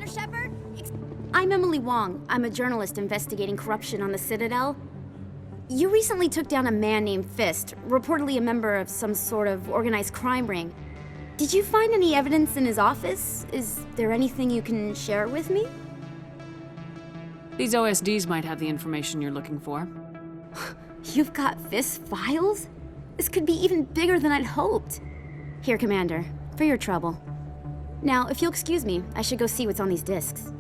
Commander Shepard? I'm Emily Wong. I'm a journalist investigating corruption on the Citadel. You recently took down a man named Fist, reportedly a member of some sort of organized crime ring. Did you find any evidence in his office? Is there anything you can share with me? These OSDs might have the information you're looking for. You've got Fist's files? This could be even bigger than I'd hoped. Here, Commander, for your trouble. Now, if you'll excuse me, I should go see what's on these discs.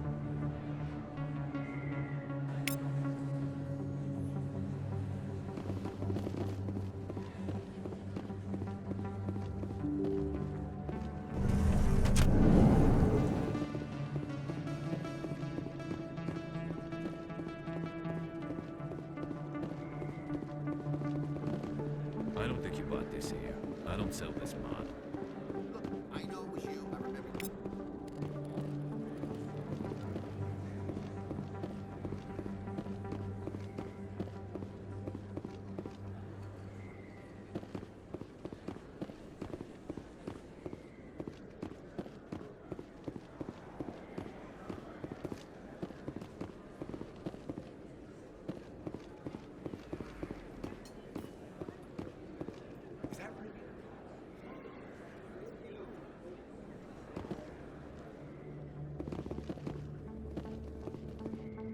I don't think you bought this here. I don't sell this mod. Look, I know it was you. I remember you.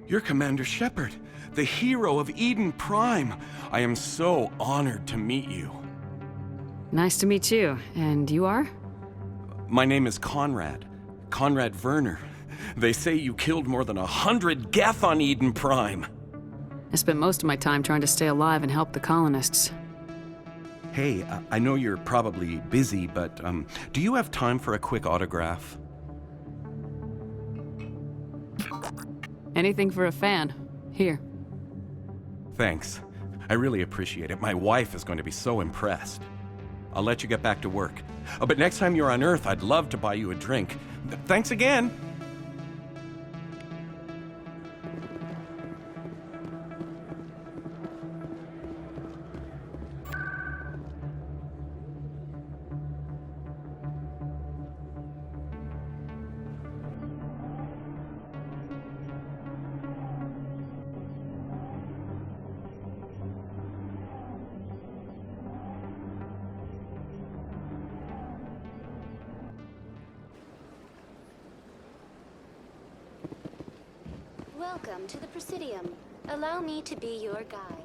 You're Commander Shepard, the hero of Eden Prime. I am so honored to meet you. Nice to meet you. And you are? My name is Conrad Werner. They say you killed more than 100 Geth on Eden Prime. I spent most of my time trying to stay alive and help the colonists. Hey, I know you're probably busy, but do you have time for a quick autograph? Anything for a fan. Here. Thanks. I really appreciate it. My wife is going to be so impressed. I'll let you get back to work. But next time you're on Earth, I'd love to buy you a drink. Thanks again! Welcome to the Presidium. Allow me to be your guide.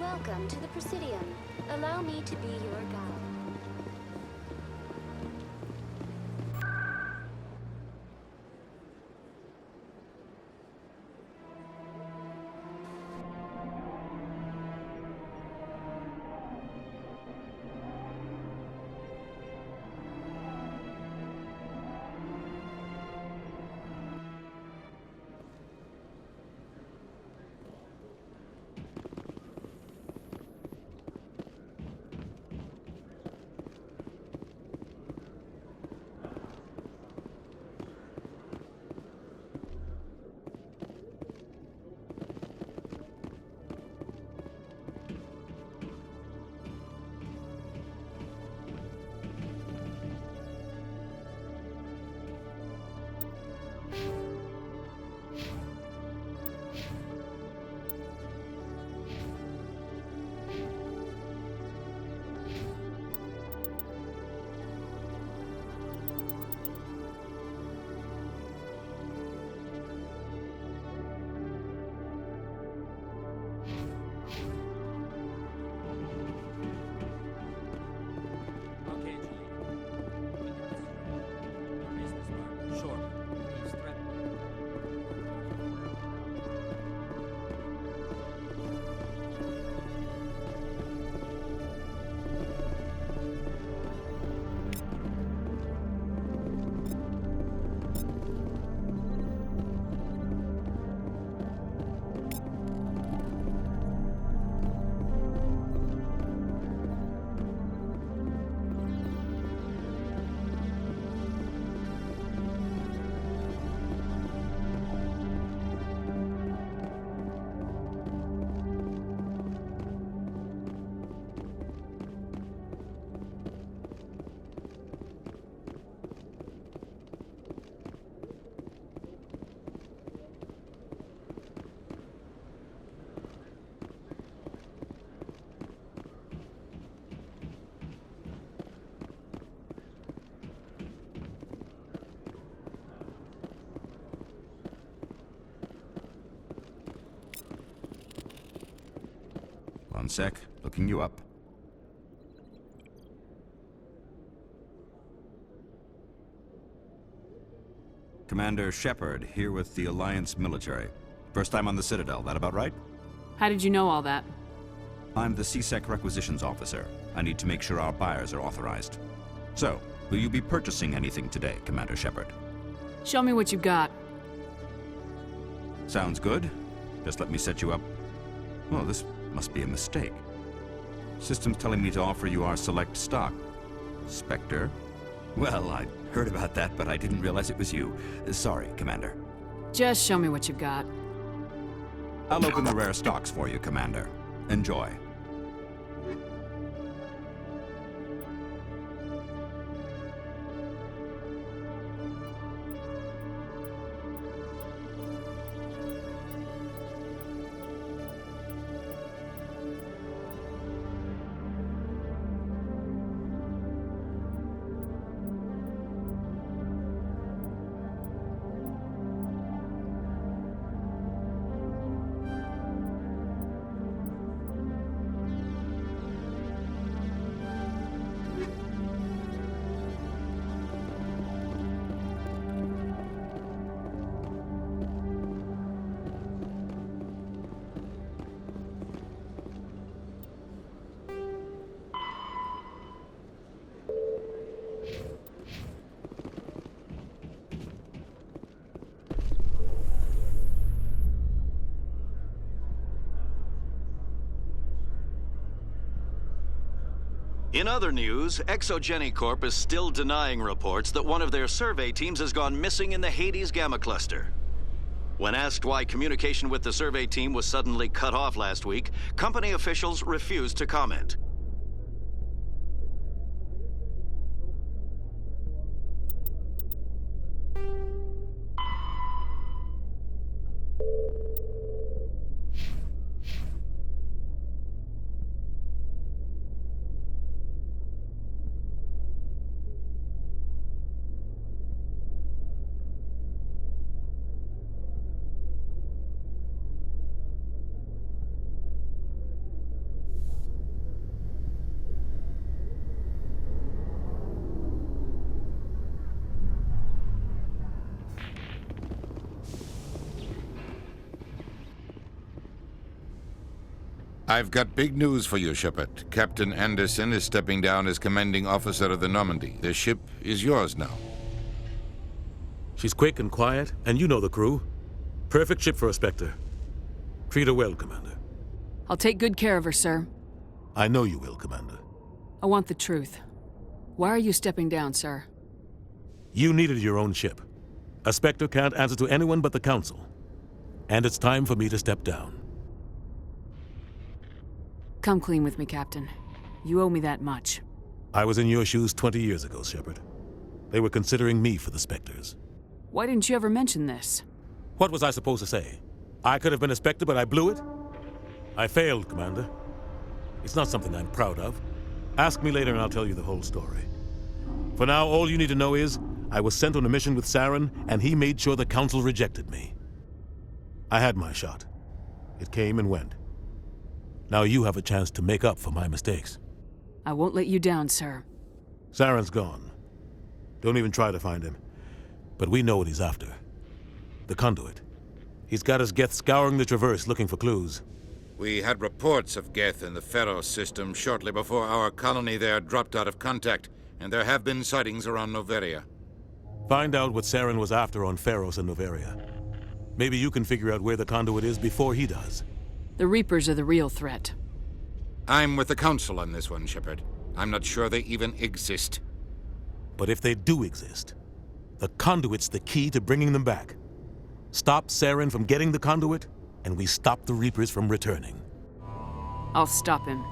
Welcome to the Presidium. Allow me to be your guide. One sec. Looking you up. Commander Shepard, here with the Alliance military. First time on the Citadel, that about right? How did you know all that? I'm the CSEC requisitions officer. I need to make sure our buyers are authorized. So, will you be purchasing anything today, Commander Shepard? Show me what you got. Sounds good. Just let me set you up. Well, this must be a mistake. System's telling me to offer you our select stock. Spectre? Well, I heard about that, but I didn't realize it was you. Sorry, Commander. Just show me what you've got. I'll open the rare stocks for you, Commander. Enjoy. In other news, Exogeny Corp is still denying reports that one of their survey teams has gone missing in the Hades Gamma Cluster. When asked why communication with the survey team was suddenly cut off last week, company officials refused to comment. I've got big news for you, Shepard. Captain Anderson is stepping down as commanding officer of the Normandy. The ship is yours now. She's quick and quiet, and you know the crew. Perfect ship for a Spectre. Treat her well, Commander. I'll take good care of her, sir. I know you will, Commander. I want the truth. Why are you stepping down, sir? You needed your own ship. A Spectre can't answer to anyone but the Council. And it's time for me to step down. Come clean with me, Captain. You owe me that much. I was in your shoes 20 years ago, Shepard. They were considering me for the Spectres. Why didn't you ever mention this? What was I supposed to say? I could have been a Spectre, but I blew it? I failed, Commander. It's not something I'm proud of. Ask me later and I'll tell you the whole story. For now, all you need to know is, I was sent on a mission with Saren, and he made sure the Council rejected me. I had my shot. It came and went. Now you have a chance to make up for my mistakes. I won't let you down, sir. Saren's gone. Don't even try to find him. But we know what he's after. The conduit. He's got us Geth scouring the Traverse looking for clues. We had reports of Geth in the Pharos system shortly before our colony there dropped out of contact, and there have been sightings around Noveria. Find out what Saren was after on Pharos and Noveria. Maybe you can figure out where the conduit is before he does. The Reapers are the real threat. I'm with the Council on this one, Shepard. I'm not sure they even exist. But if they do exist, the conduit's the key to bringing them back. Stop Saren from getting the conduit, and we stop the Reapers from returning. I'll stop him.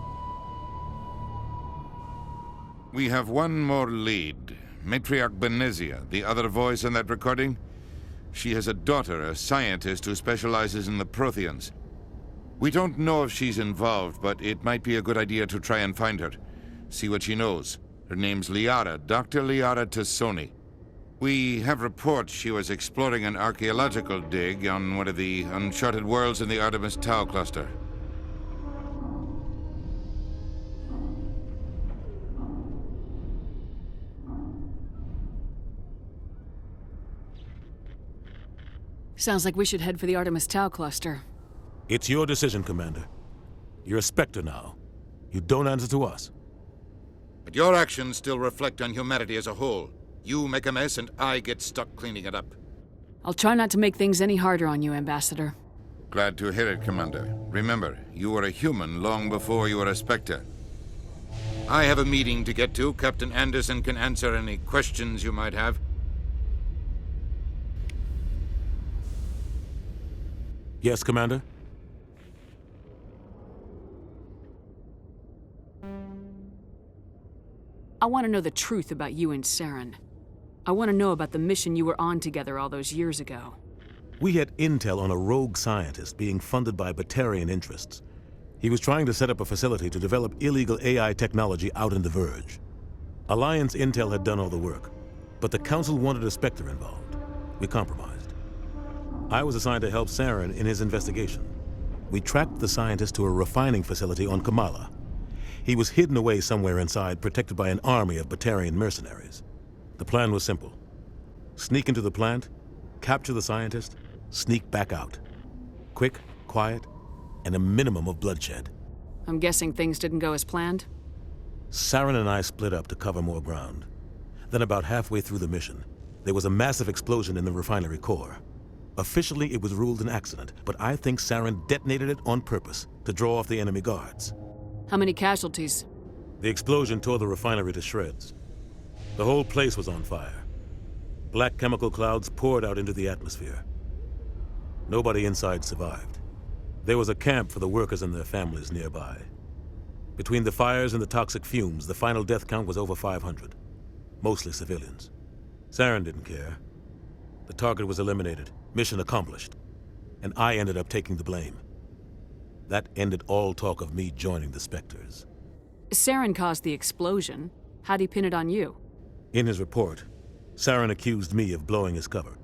We have one more lead. Matriarch Benezia, the other voice in that recording. She has a daughter, a scientist who specializes in the Protheans. We don't know if she's involved, but it might be a good idea to try and find her. See what she knows. Her name's Liara, Dr. Liara Tassoni. We have reports she was exploring an archaeological dig on one of the uncharted worlds in the Artemis Tau cluster. Sounds like we should head for the Artemis Tau cluster. It's your decision, Commander. You're a Spectre now. You don't answer to us. But your actions still reflect on humanity as a whole. You make a mess and I get stuck cleaning it up. I'll try not to make things any harder on you, Ambassador. Glad to hear it, Commander. Remember, you were a human long before you were a Spectre. I have a meeting to get to. Captain Anderson can answer any questions you might have. Yes, Commander? I want to know the truth about you and Saren. I want to know about the mission you were on together all those years ago. We had intel on a rogue scientist being funded by Batarian interests. He was trying to set up a facility to develop illegal AI technology out in the Verge. Alliance intel had done all the work, but the Council wanted a Spectre involved. We compromised. I was assigned to help Saren in his investigation. We tracked the scientist to a refining facility on Kamala. He was hidden away somewhere inside, protected by an army of Batarian mercenaries. The plan was simple. Sneak into the plant, capture the scientist, sneak back out. Quick, quiet, and a minimum of bloodshed. I'm guessing things didn't go as planned? Saren and I split up to cover more ground. Then about halfway through the mission, there was a massive explosion in the refinery core. Officially, it was ruled an accident, but I think Saren detonated it on purpose to draw off the enemy guards. How many casualties? The explosion tore the refinery to shreds. The whole place was on fire. Black chemical clouds poured out into the atmosphere. Nobody inside survived. There was a camp for the workers and their families nearby. Between the fires and the toxic fumes, the final death count was over 500. Mostly civilians. Saren didn't care. The target was eliminated, mission accomplished, and I ended up taking the blame. That ended all talk of me joining the Spectres. Saren caused the explosion. How'd he pin it on you? In his report, Saren accused me of blowing his cover.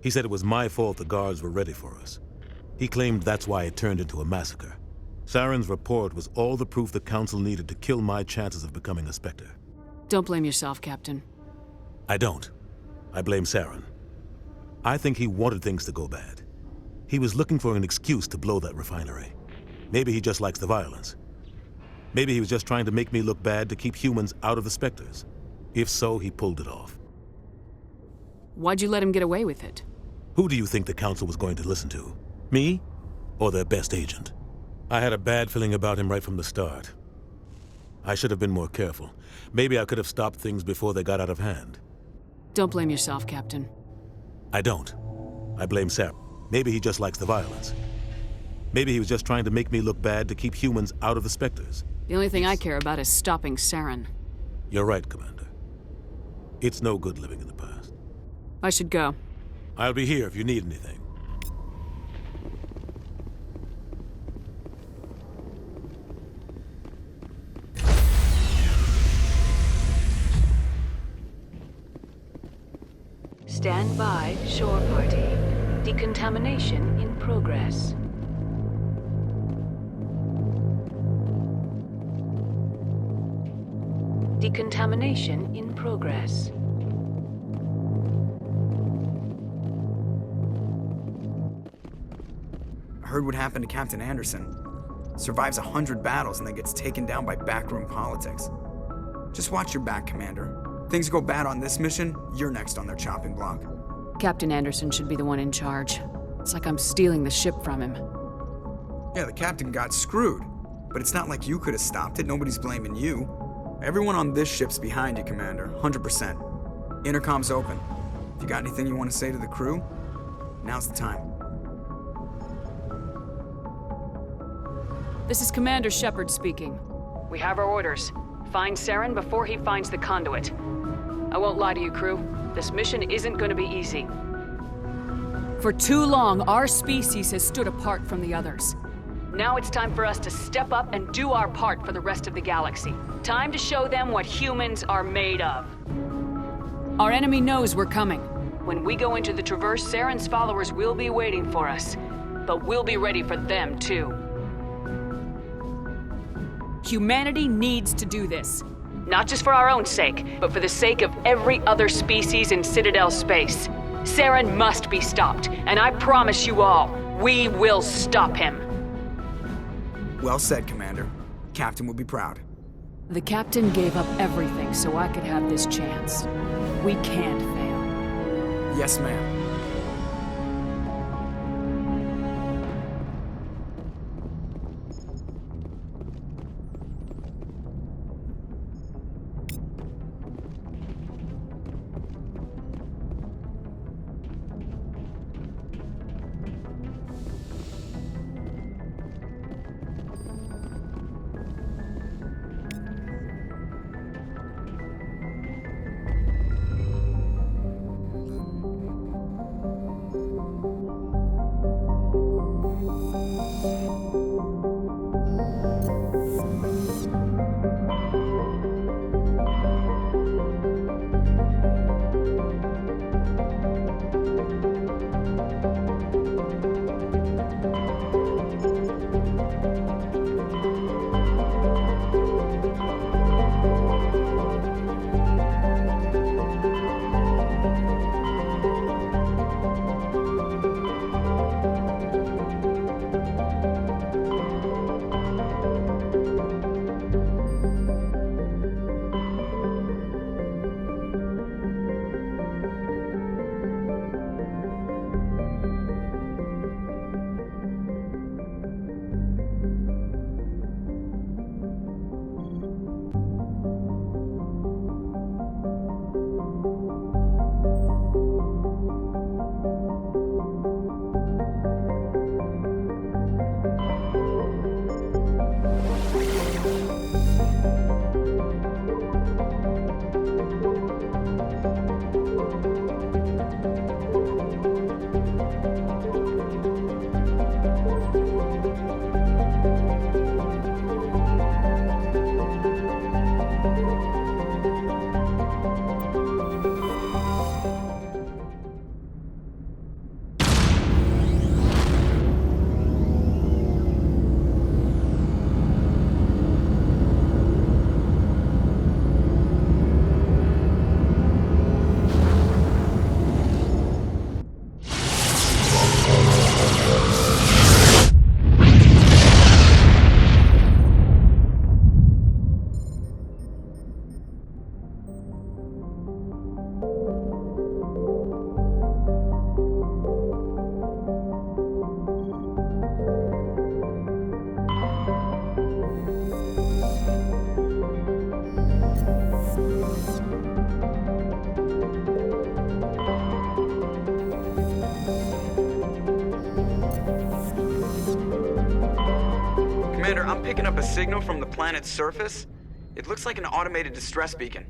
He said it was my fault the guards were ready for us. He claimed that's why it turned into a massacre. Saren's report was all the proof the Council needed to kill my chances of becoming a Spectre. Don't blame yourself, Captain. I don't. I blame Saren. I think he wanted things to go bad. He was looking for an excuse to blow that refinery. Maybe he just likes the violence. Maybe he was just trying to make me look bad to keep humans out of the Spectres. If so, he pulled it off. Why'd you let him get away with it? Who do you think the Council was going to listen to? Me? Or their best agent? I had a bad feeling about him right from the start. I should have been more careful. Maybe I could have stopped things before they got out of hand. Don't blame yourself, Captain. I don't. I blame Saren. Maybe he just likes the violence. Maybe he was just trying to make me look bad to keep humans out of the Spectres. The only thing I care about is stopping Saren. You're right, Commander. It's no good living in the past. I should go. I'll be here if you need anything. Stand by, shore party. Decontamination in progress. Decontamination in progress. I heard what happened to Captain Anderson. Survives 100 battles and then gets taken down by backroom politics. Just watch your back, Commander. Things go bad on this mission, you're next on their chopping block. Captain Anderson should be the one in charge. It's like I'm stealing the ship from him. Yeah, the captain got screwed. But it's not like you could have stopped it. Nobody's blaming you. Everyone on this ship's behind you, Commander. 100%. Intercom's open. If you got anything you want to say to the crew, now's the time. This is Commander Shepard speaking. We have our orders. Find Saren before he finds the conduit. I won't lie to you, crew. This mission isn't going to be easy. For too long, our species has stood apart from the others. Now it's time for us to step up and do our part for the rest of the galaxy. Time to show them what humans are made of. Our enemy knows we're coming. When we go into the Traverse, Saren's followers will be waiting for us. But we'll be ready for them, too. Humanity needs to do this. Not just for our own sake, but for the sake of every other species in Citadel space. Saren must be stopped, and I promise you all, we will stop him. Well said, Commander. Captain will be proud. The captain gave up everything so I could have this chance. We can't fail. Yes, ma'am. Commander, I'm picking up a signal from the planet's surface. It looks like an automated distress beacon.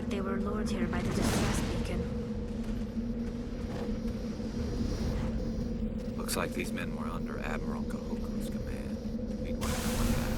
thought they were lured here by the distress beacon. Looks like these men were under Admiral Kahoku's command. He'd want to know what happened.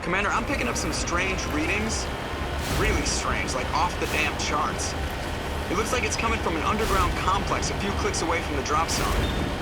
Commander, I'm picking up some strange readings. Really strange, like off the damn charts. It looks like it's coming from an underground complex a few clicks away from the drop zone.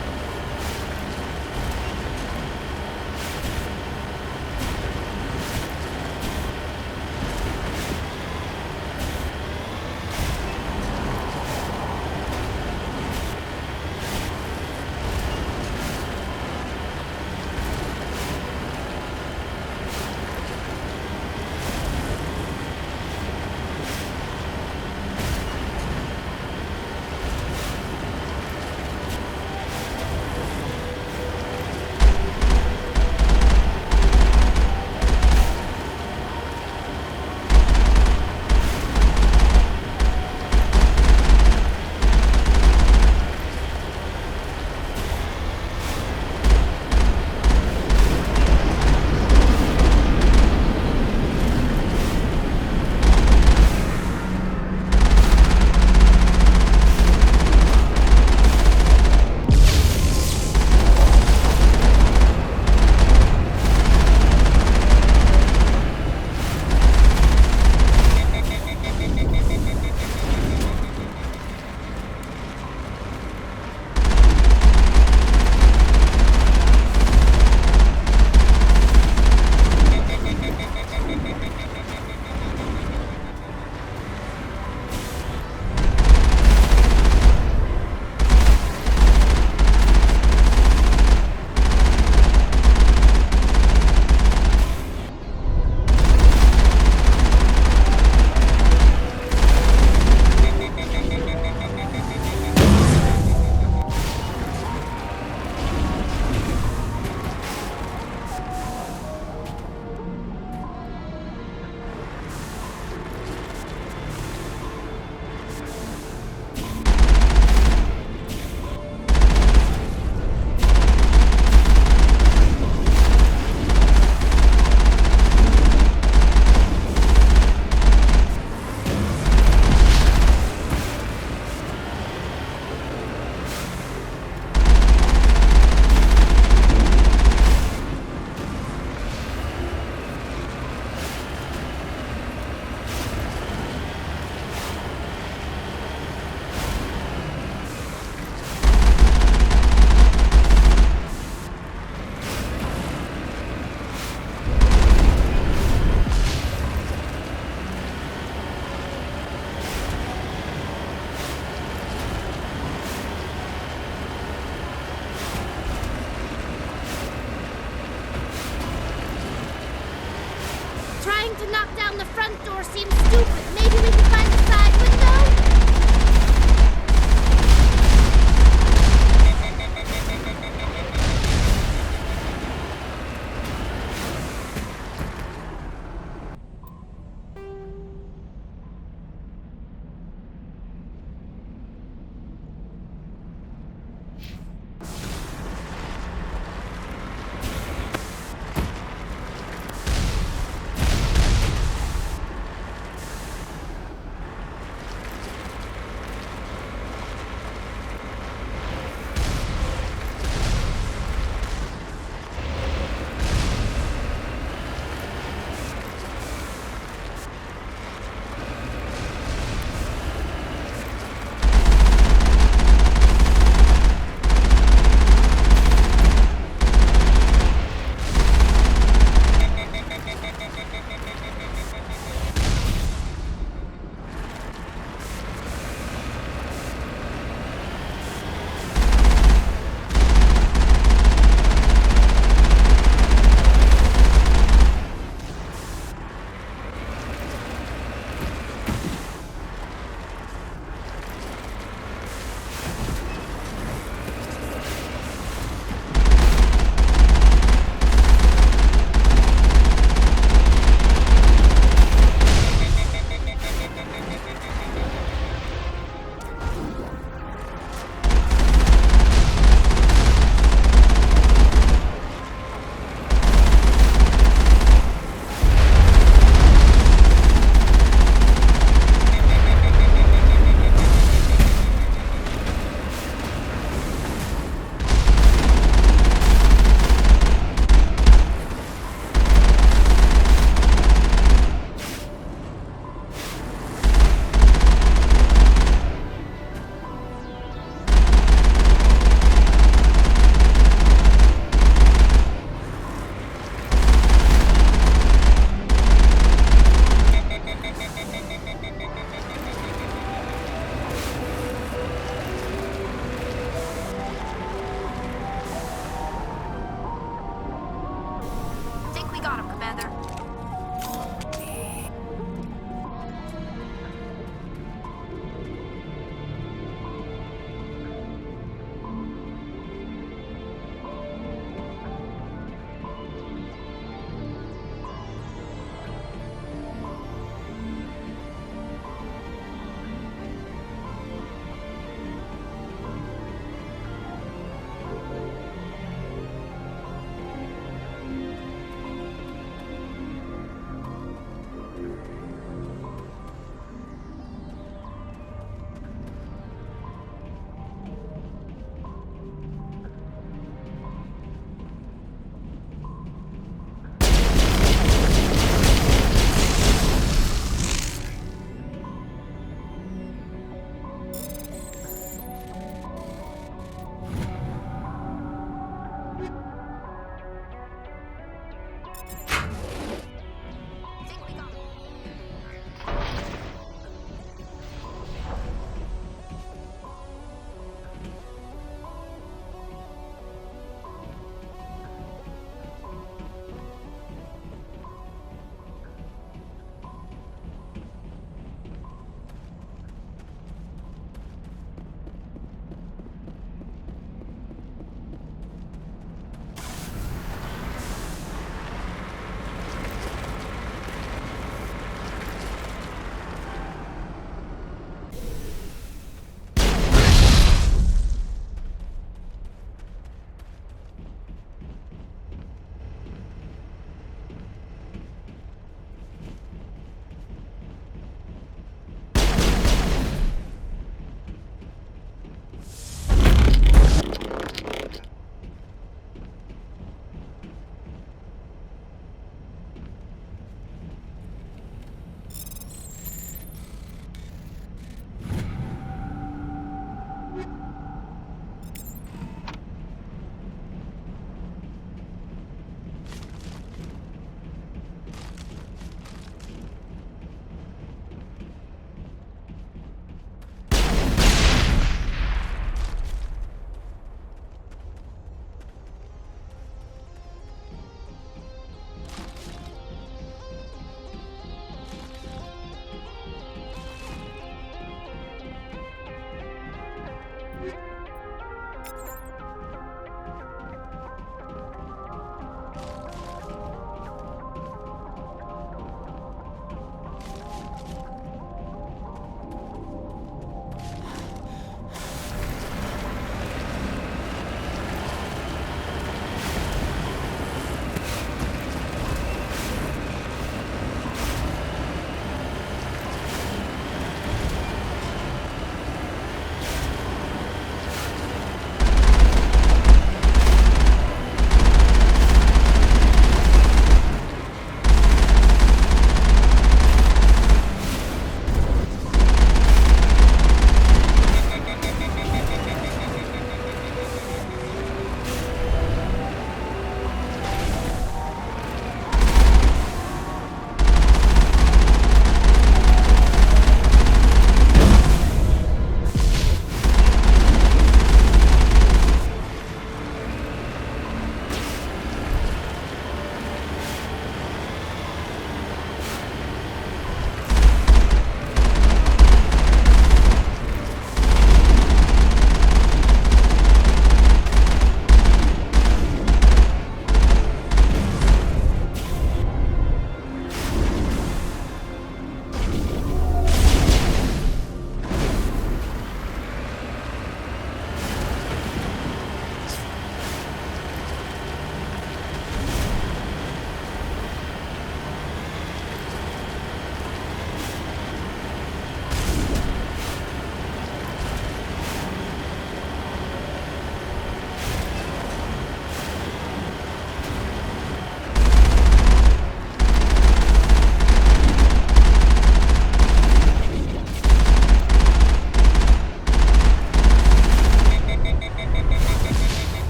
from the front door seems stupid. Maybe we can find the side window?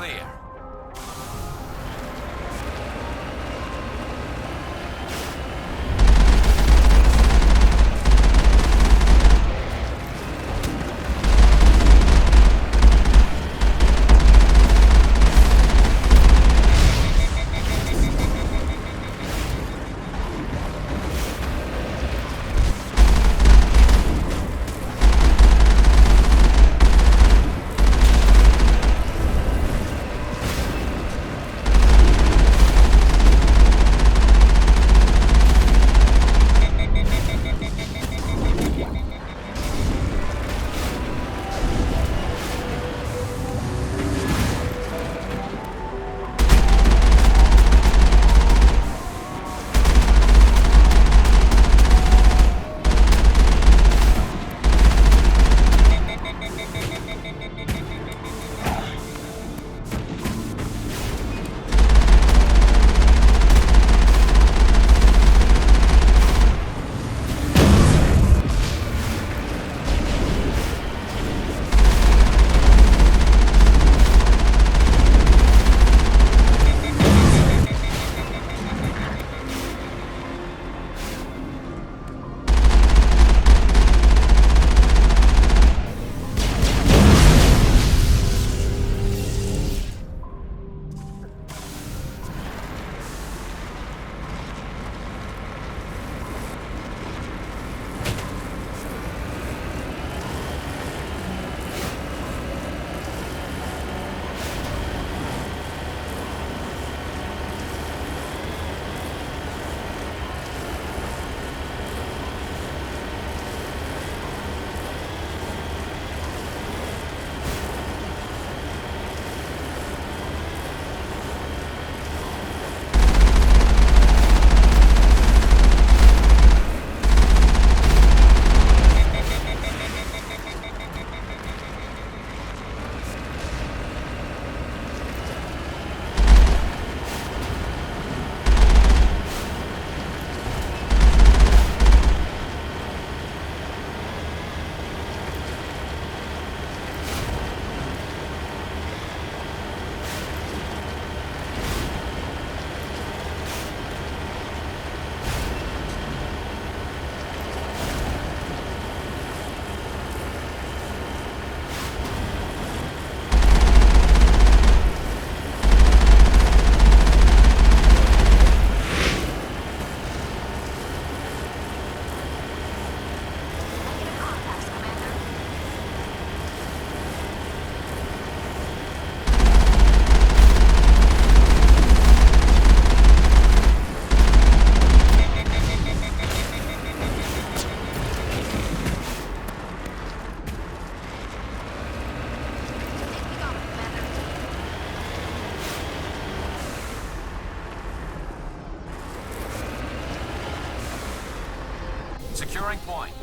clear. Securing point.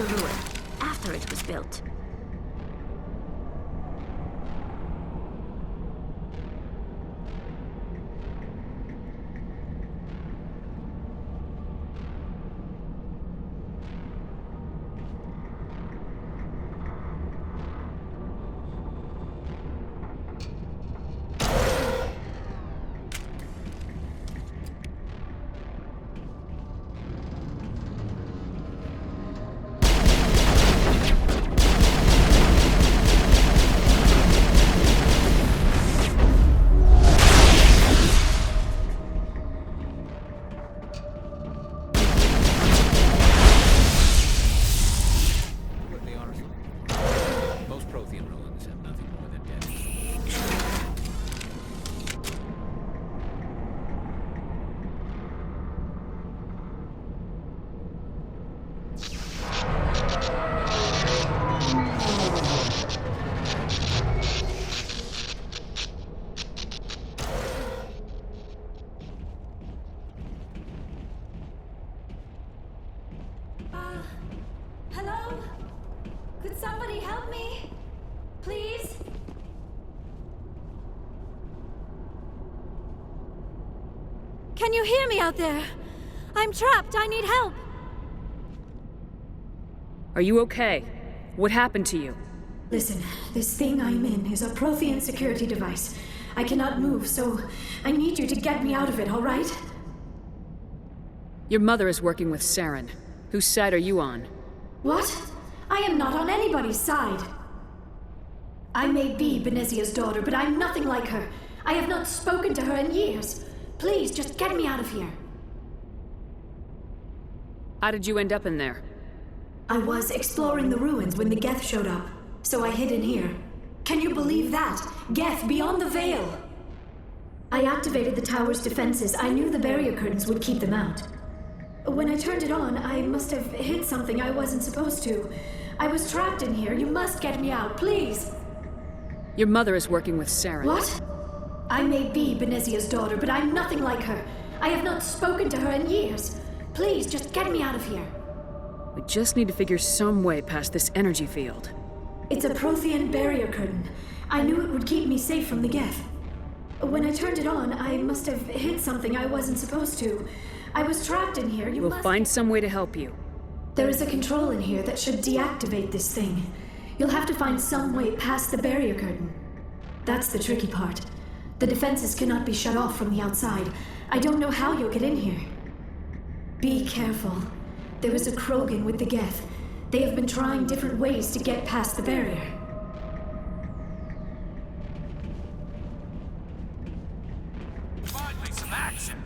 the ruin, after it was built. Hello? Could somebody help me? Please? Can you hear me out there? I'm trapped. I need help. Are you okay? What happened to you? Listen, this thing I'm in is a Prothean security device. I cannot move, so I need you to get me out of it, all right? Your mother is working with Saren. Whose side are you on? What? I am not on anybody's side. I may be Benezia's daughter, but I'm nothing like her. I have not spoken to her in years. Please, just get me out of here. How did you end up in there? I was exploring the ruins when the Geth showed up, so I hid in here. Can you believe that? Geth, beyond the veil! I activated the tower's defenses. I knew the barrier curtains would keep them out. When I turned it on, I must have hit something I wasn't supposed to. I was trapped in here. You must get me out, please! Your mother is working with Saren. What? I may be Benezia's daughter, but I'm nothing like her. I have not spoken to her in years. Please, just get me out of here. We just need to figure some way past this energy field. It's a Prothean barrier curtain. I knew it would keep me safe from the Geth. When I turned it on, I must have hit something I wasn't supposed to. I was trapped in here. We'll find some way to help you. There is a control in here that should deactivate this thing. You'll have to find some way past the barrier curtain. That's the tricky part. The defenses cannot be shut off from the outside. I don't know how you'll get in here. Be careful. There is a Krogan with the Geth. They have been trying different ways to get past the barrier. Finally, some action!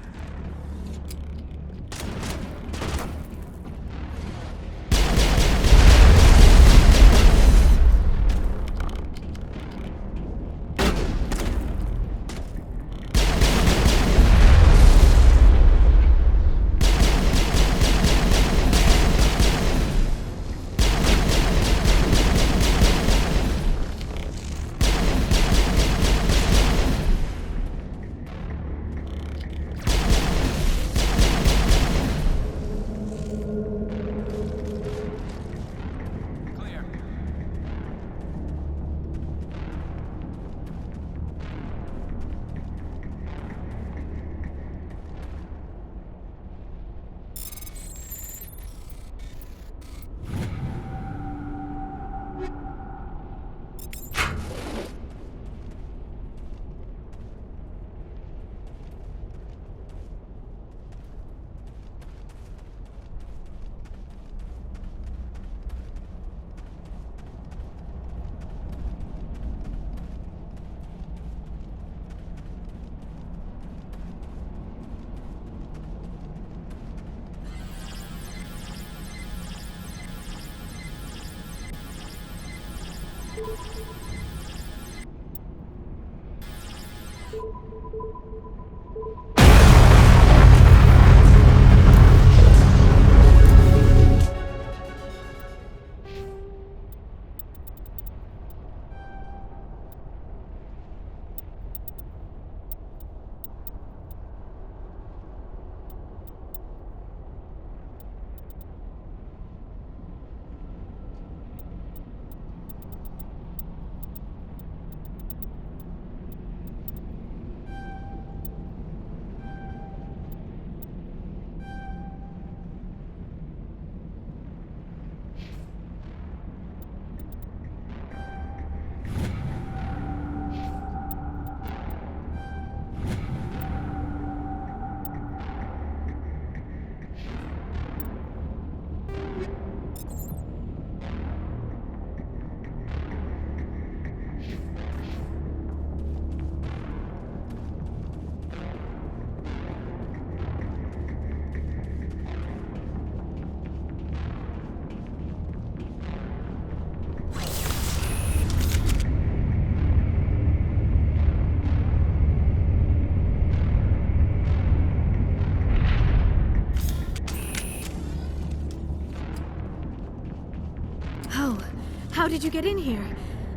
How did you get in here?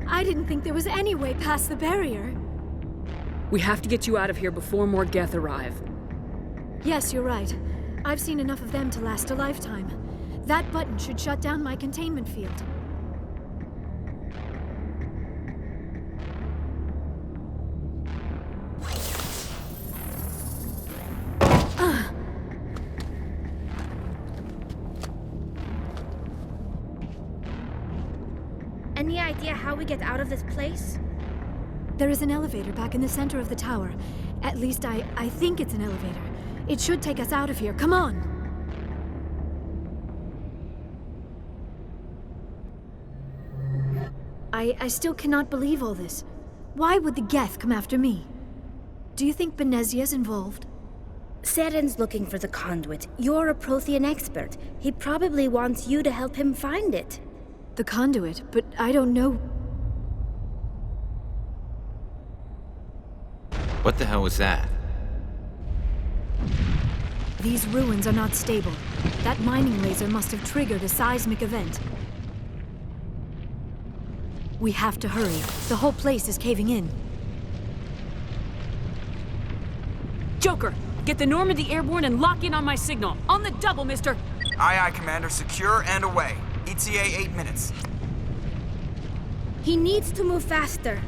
I didn't think there was any way past the barrier. We have to get you out of here before more Geth arrive. Yes, you're right. I've seen enough of them to last a lifetime. That button should shut down my containment field. Any idea how we get out of this place? There is an elevator back in the center of the tower. At least I think it's an elevator. It should take us out of here. Come on! I still cannot believe all this. Why would the Geth come after me? Do you think Benezia's involved? Seren's looking for the conduit. You're a Prothean expert. He probably wants you to help him find it. The conduit, but I don't know. What the hell was that? These ruins are not stable. That mining laser must have triggered a seismic event. We have to hurry. The whole place is caving in. Joker, get the Normandy airborne and lock in on my signal. On the double, mister! Aye, aye, Commander. Secure and away. ETA 8 minutes. He needs to move faster.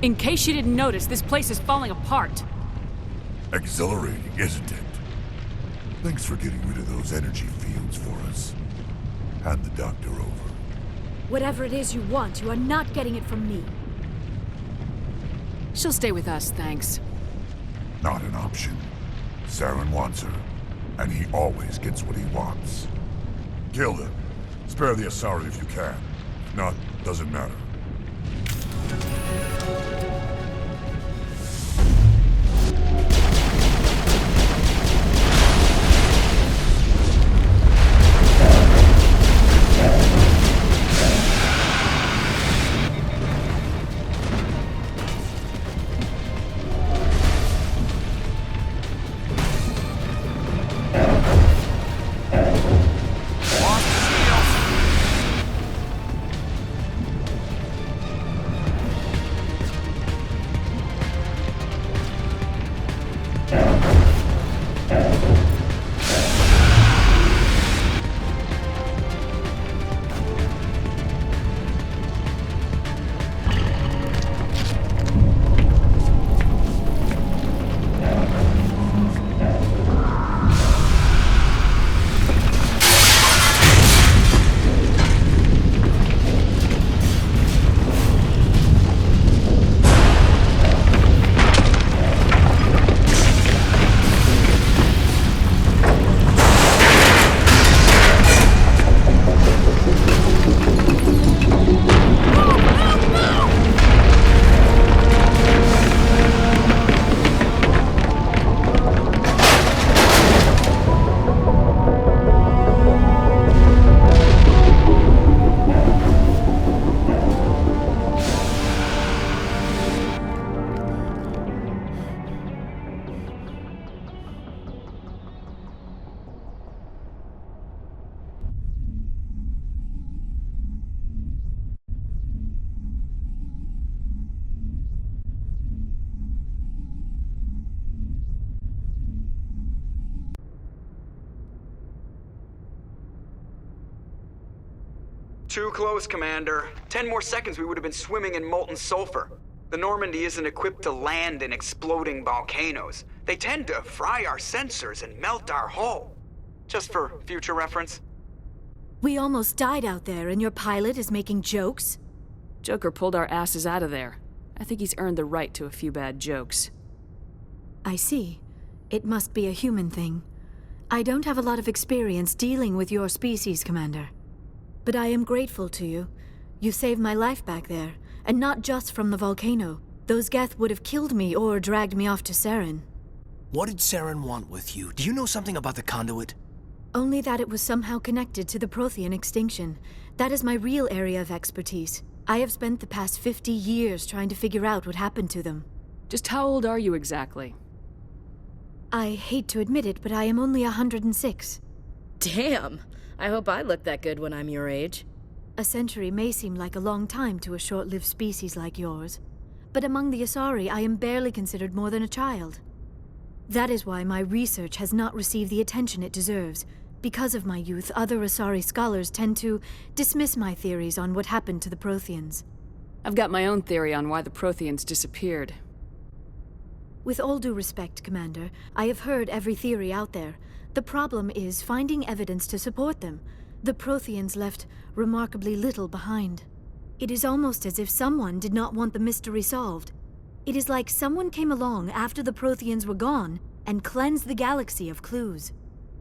In case you didn't notice, this place is falling apart. Exhilarating, isn't it? Thanks for getting rid of those energy fields for us. Hand the doctor over. Whatever it is you want, you are not getting it from me. She'll stay with us, thanks. Not an option. Saren wants her, and he always gets what he wants. Kill him. Spare the Asari if you can. If not, doesn't matter. Too close, Commander. 10 more seconds we would have been swimming in molten sulfur. The Normandy isn't equipped to land in exploding volcanoes. They tend to fry our sensors and melt our hull. Just for future reference. We almost died out there, and your pilot is making jokes? Joker pulled our asses out of there. I think he's earned the right to a few bad jokes. I see. It must be a human thing. I don't have a lot of experience dealing with your species, Commander. But I am grateful to you. You saved my life back there, and not just from the volcano. Those Geth would have killed me or dragged me off to Saren. What did Saren want with you? Do you know something about the conduit? Only that it was somehow connected to the Prothean extinction. That is my real area of expertise. I have spent the past 50 years trying to figure out what happened to them. Just how old are you exactly? I hate to admit it, but I am only 106. Damn! I hope I look that good when I'm your age. A century may seem like a long time to a short-lived species like yours, but among the Asari, I am barely considered more than a child. That is why my research has not received the attention it deserves. Because of my youth, other Asari scholars tend to dismiss my theories on what happened to the Protheans. I've got my own theory on why the Protheans disappeared. With all due respect, Commander, I have heard every theory out there. The problem is finding evidence to support them. The Protheans left remarkably little behind. It is almost as if someone did not want the mystery solved. It is like someone came along after the Protheans were gone and cleansed the galaxy of clues.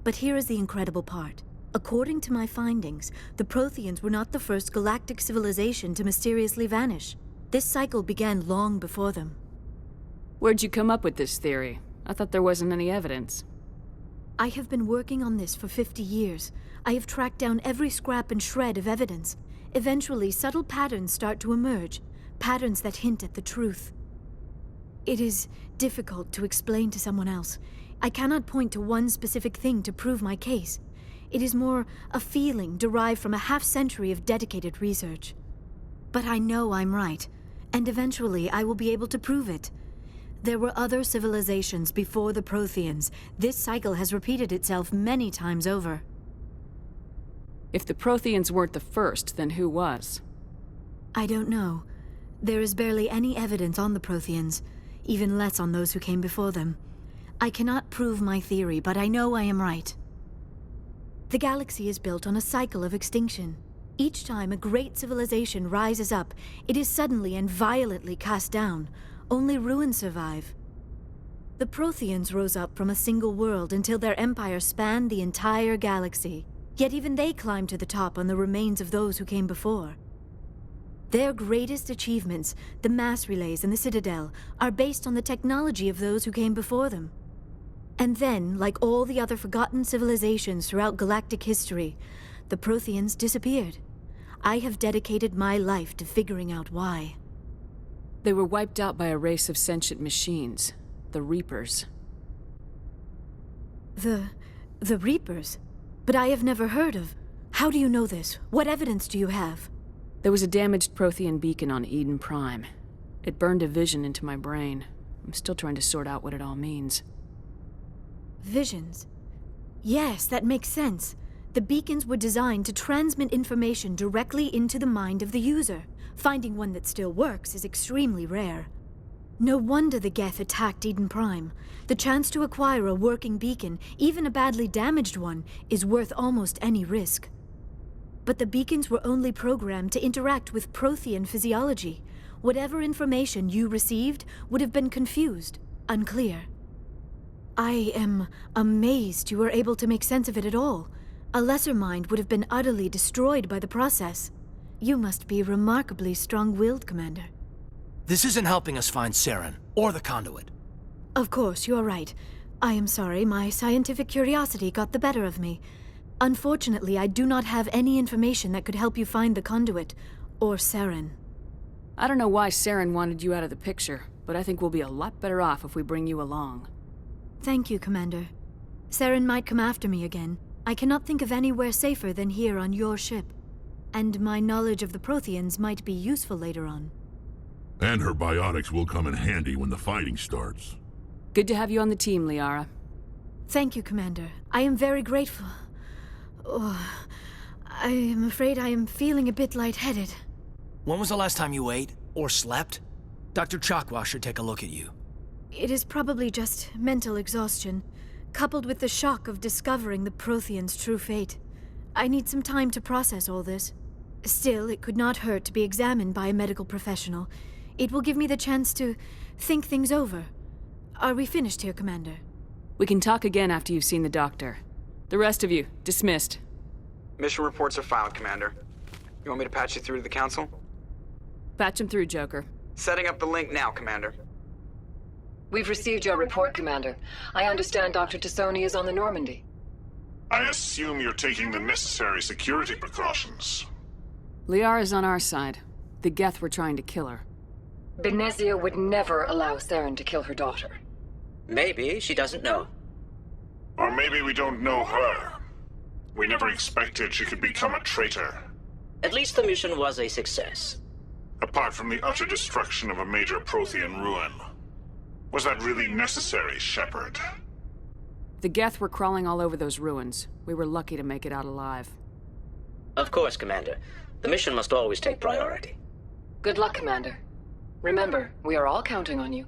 But here is the incredible part. According to my findings, the Protheans were not the first galactic civilization to mysteriously vanish. This cycle began long before them. Where'd you come up with this theory? I thought there wasn't any evidence. I have been working on this for 50 years. I have tracked down every scrap and shred of evidence. Eventually, subtle patterns start to emerge, patterns that hint at the truth. It is difficult to explain to someone else. I cannot point to one specific thing to prove my case. It is more a feeling derived from a half-century of dedicated research. But I know I'm right, and eventually I will be able to prove it. There were other civilizations before the Protheans. This cycle has repeated itself many times over. If the Protheans weren't the first, then who was? I don't know. There is barely any evidence on the Protheans, even less on those who came before them. I cannot prove my theory, but I know I am right. The galaxy is built on a cycle of extinction. Each time a great civilization rises up, it is suddenly and violently cast down. Only ruins survive. The Protheans rose up from a single world until their empire spanned the entire galaxy. Yet even they climbed to the top on the remains of those who came before. Their greatest achievements, the mass relays and the Citadel, are based on the technology of those who came before them. And then, like all the other forgotten civilizations throughout galactic history, the Protheans disappeared. I have dedicated my life to figuring out why. They were wiped out by a race of sentient machines, the Reapers. The Reapers? But I have never heard of. How do you know this? What evidence do you have? There was a damaged Prothean beacon on Eden Prime. It burned a vision into my brain. I'm still trying to sort out what it all means. Visions? Yes, that makes sense. The beacons were designed to transmit information directly into the mind of the user. Finding one that still works is extremely rare. No wonder the Geth attacked Eden Prime. The chance to acquire a working beacon, even a badly damaged one, is worth almost any risk. But the beacons were only programmed to interact with Prothean physiology. Whatever information you received would have been confused, unclear. I am amazed you were able to make sense of it at all. A lesser mind would have been utterly destroyed by the process. You must be remarkably strong-willed, Commander. This isn't helping us find Saren, or the conduit. Of course, you are right. I am sorry, my scientific curiosity got the better of me. Unfortunately, I do not have any information that could help you find the conduit, or Saren. I don't know why Saren wanted you out of the picture, but I think we'll be a lot better off if we bring you along. Thank you, Commander. Saren might come after me again. I cannot think of anywhere safer than here on your ship. And my knowledge of the Protheans might be useful later on. And her biotics will come in handy when the fighting starts. Good to have you on the team, Liara. Thank you, Commander. I am very grateful. Oh, I am afraid I am feeling a bit lightheaded. When was the last time you ate, or slept? Dr. Chakwa should take a look at you. It is probably just mental exhaustion, coupled with the shock of discovering the Protheans' true fate. I need some time to process all this. Still, it could not hurt to be examined by a medical professional. It will give me the chance to think things over. Are we finished here, Commander? We can talk again after you've seen the doctor. The rest of you, dismissed. Mission reports are filed, Commander. You want me to patch you through to the Council? Patch him through, Joker. Setting up the link now, Commander. We've received your report, Commander. I understand Dr. Tassoni is on the Normandy. I assume you're taking the necessary security precautions. Liara's on our side. The Geth were trying to kill her. Benezia would never allow Saren to kill her daughter. Maybe she doesn't know. Or maybe we don't know her. We never expected she could become a traitor. At least the mission was a success. Apart from the utter destruction of a major Prothean ruin. Was that really necessary, Shepard? The Geth were crawling all over those ruins. We were lucky to make it out alive. Of course, Commander. The mission must always take priority. Good luck, Commander. Remember, we are all counting on you.